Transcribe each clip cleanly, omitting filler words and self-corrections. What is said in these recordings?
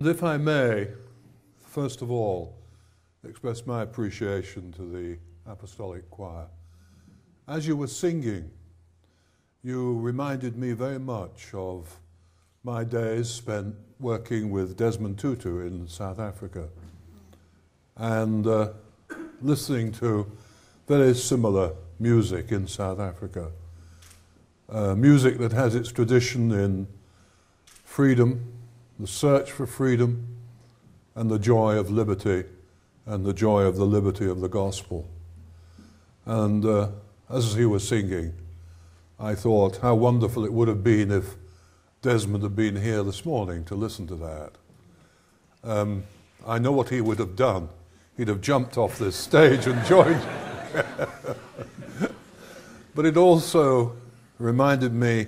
If I may, first of all, express my appreciation to the Apostolic Choir. As you were singing, you reminded me very much of my days spent working with Desmond Tutu in South Africa and listening to very similar music in South Africa. Music that has its tradition in freedom, the search for freedom, and the joy of liberty, and the joy of the liberty of the gospel. And as he was singing, I thought how wonderful it would have been if Desmond had been here this morning to listen to that. I know what he would have done. He'd have jumped off this stage and joined. But it also reminded me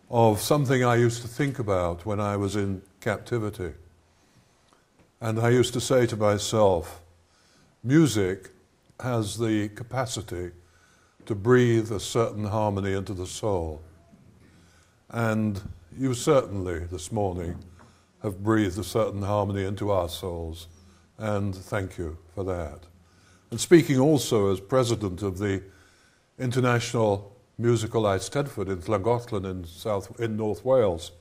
of something I used to think about when I was in captivity. And I used to say to myself, music has the capacity to breathe a certain harmony into the soul. And you certainly, this morning, have breathed a certain harmony into our souls. And thank you for that. And speaking also as president of the International Musical Eisteddfod in Llangollen in North Wales,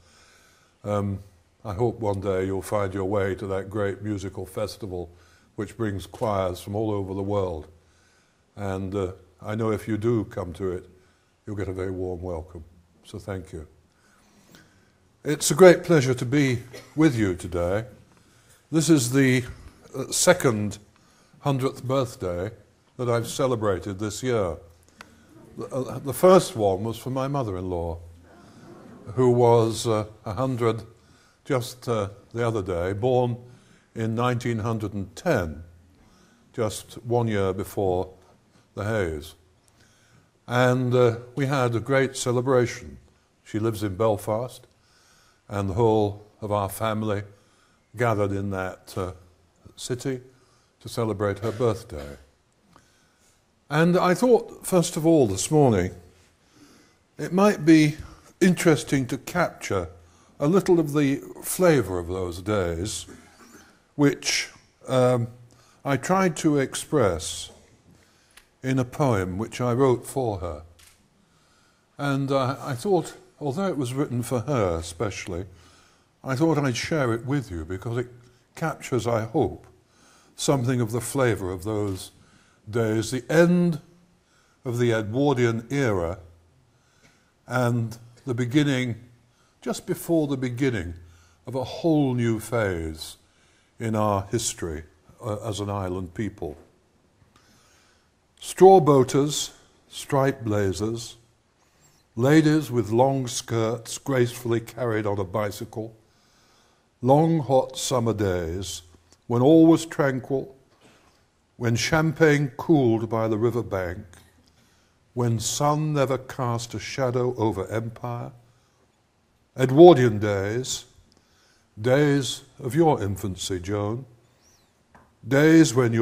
I hope one day you'll find your way to that great musical festival which brings choirs from all over the world. And I know if you do come to it, you'll get a very warm welcome. So thank you. It's a great pleasure to be with you today. This is the second 100th birthday that I've celebrated this year. The first one was for my mother-in-law, who was 100 just the other day, born in 1910, just 1 year before the Haze. And we had a great celebration. She lives in Belfast, and the whole of our family gathered in that city to celebrate her birthday. And I thought, first of all, this morning, it might be interesting to capture a little of the flavour of those days, which I tried to express in a poem which I wrote for her. And I thought, although it was written for her especially, I thought I'd share it with you because it captures, I hope, something of the flavour of those days, the end of the Edwardian era and the beginning, just before the beginning, of a whole new phase in our history as an island people. Straw boaters, striped blazers, ladies with long skirts gracefully carried on a bicycle, long hot summer days when all was tranquil, when champagne cooled by the river bank, when sun never cast a shadow over empire, Edwardian days, days of your infancy, Joan, days when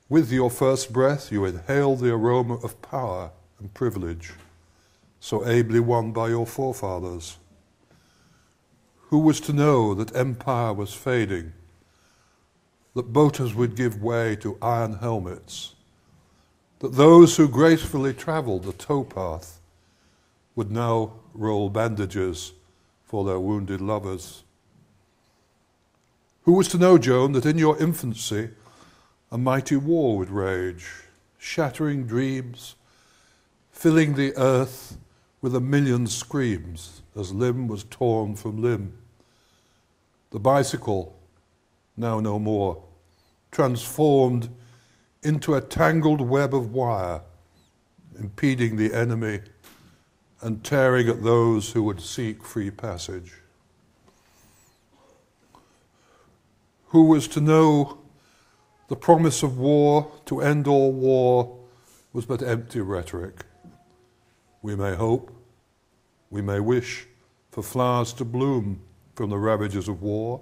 with your first breath you inhaled the aroma of power and privilege, so ably won by your forefathers. Who was to know that empire was fading, that boaters would give way to iron helmets, that those who gracefully travelled the towpath would now roll bandages for their wounded lovers? Who was to know, Joan, that in your infancy a mighty war would rage, shattering dreams, filling the earth with a million screams as limb was torn from limb? The bicycle, now no more, transformed into a tangled web of wire, impeding the enemy and tearing at those who would seek free passage. Who was to know the promise of war to end all war was but empty rhetoric? We may hope, we may wish for flowers to bloom from the ravages of war.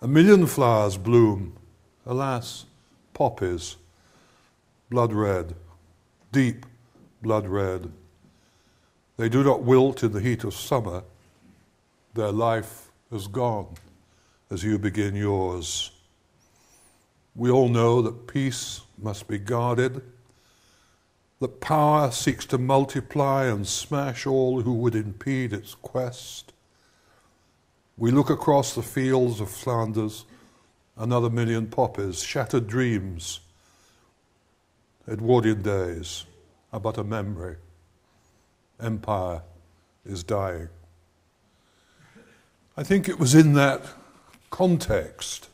1,000,000 flowers bloom, alas, poppies, blood red, deep blood red. They do not wilt in the heat of summer. Their life has gone as you begin yours. We all know that peace must be guarded, that power seeks to multiply and smash all who would impede its quest. We look across the fields of Flanders, another million poppies, shattered dreams. Edwardian days are but a memory. Empire is dying. I think it was in that context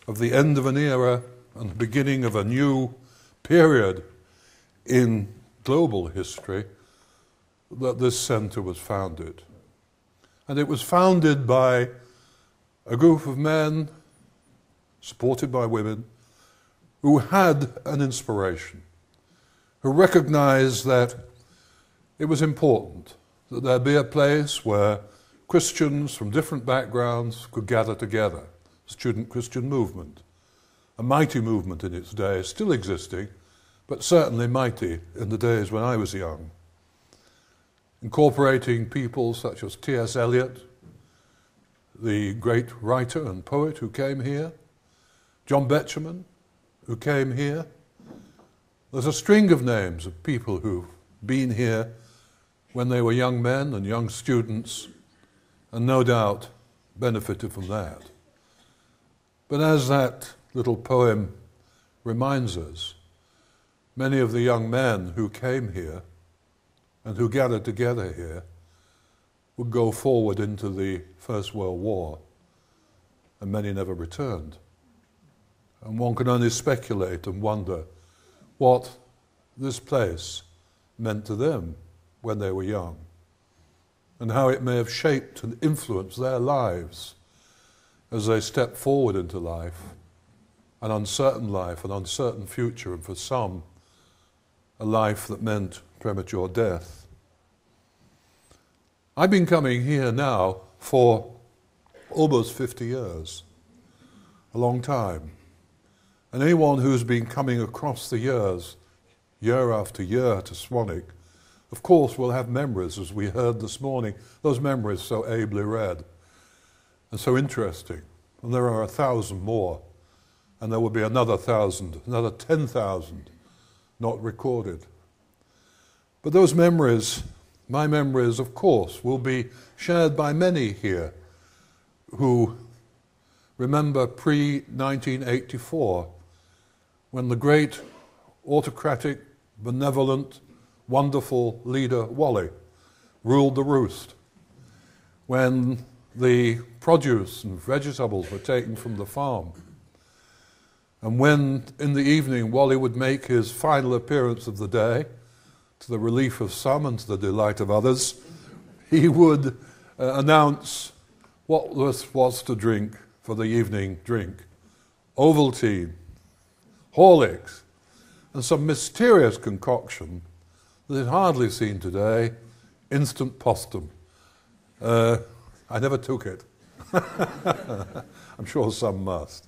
of the end of an era and the beginning of a new period in global history that this centre was founded. And it was founded by a group of men, supported by women, who had an inspiration, who recognized that it was important that there be a place where Christians from different backgrounds could gather together. Student Christian movement, a mighty movement in its day, still existing, but certainly mighty in the days when I was young. Incorporating people such as T.S. Eliot, the great writer and poet who came here, John Betjeman, who came here. There's a string of names of people who've been here when they were young men and young students, and no doubt benefited from that. But as that little poem reminds us, many of the young men who came here and who gathered together here would go forward into the First World War, and many never returned. And one can only speculate and wonder what this place meant to them when they were young, and how it may have shaped and influenced their lives as they step forward into life, an uncertain future, and for some, a life that meant premature death. I've been coming here now for almost 50 years, a long time. And anyone who's been coming across the years, year after year, to Swanwick, of course will have memories, as we heard this morning, those memories so ably read and so interesting. And there are 1,000 more, and there will be another 1,000, another 10,000 not recorded. But those memories, my memories, of course, will be shared by many here who remember pre-1984, when the great autocratic, benevolent, wonderful leader Wally ruled the roost, when the produce and vegetables were taken from the farm, and when in the evening Wally would make his final appearance of the day, to the relief of some and to the delight of others, he would announce what was to drink for the evening drink. Ovaltine, Horlicks, and some mysterious concoction that is hardly seen today, instant postum. I never took it. I'm sure some must.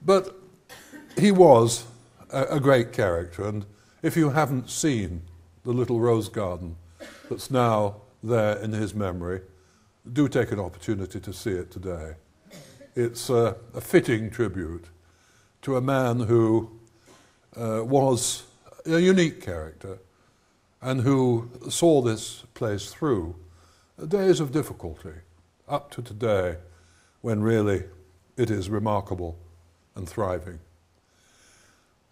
But he was a great character, and if you haven't seen the little rose garden that's now there in his memory, do take an opportunity to see it today. It's a fitting tribute to a man who was a unique character and who saw this place through days of difficulty up to today, when really it is remarkable and thriving.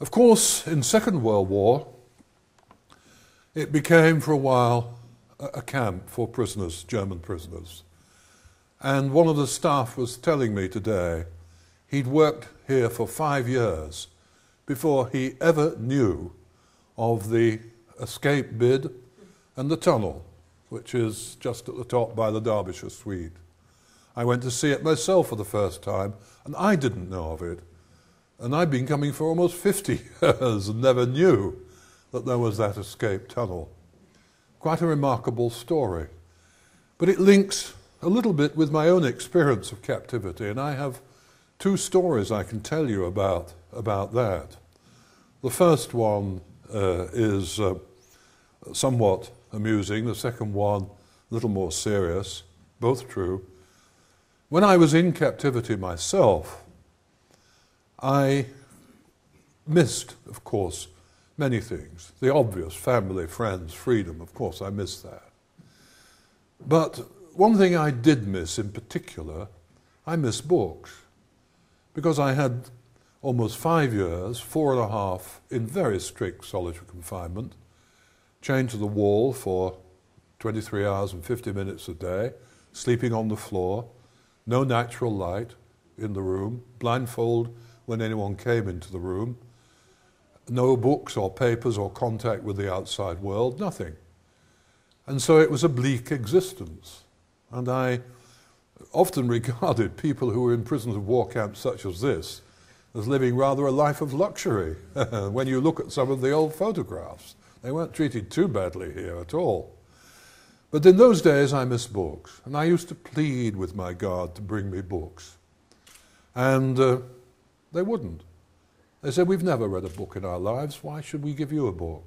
Of course, in Second World War, it became for a while a camp for prisoners, German prisoners. And one of the staff was telling me today he'd worked here for 5 years before he ever knew of the escape bid and the tunnel, which is just at the top by the Derbyshire Suite. I went to see it myself for the first time, and I didn't know of it. And I'd been coming for almost 50 years and never knew that there was that escape tunnel. Quite a remarkable story. But it links a little bit with my own experience of captivity, and I have 2 stories I can tell you about that. The first one is somewhat amusing, the second one a little more serious, both true. When I was in captivity myself, I missed, of course, many things. The obvious, family, friends, freedom, of course I missed that. But one thing I did miss in particular, I missed books. Because I had almost 5 years, 4.5, in very strict solitary confinement, chained to the wall for 23 hours and 50 minutes a day, sleeping on the floor, no natural light in the room, blindfold when anyone came into the room, no books or papers or contact with the outside world, nothing. And so it was a bleak existence. And I often regarded people who were in prisons of war camps such as this as living rather a life of luxury. When you look at some of the old photographs, they weren't treated too badly here at all. But in those days I missed books, and I used to plead with my guard to bring me books. And they wouldn't. They said, "We've never read a book in our lives, why should we give you a book?"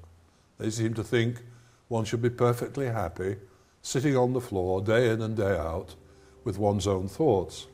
They seemed to think one should be perfectly happy, sitting on the floor day in and day out with one's own thoughts.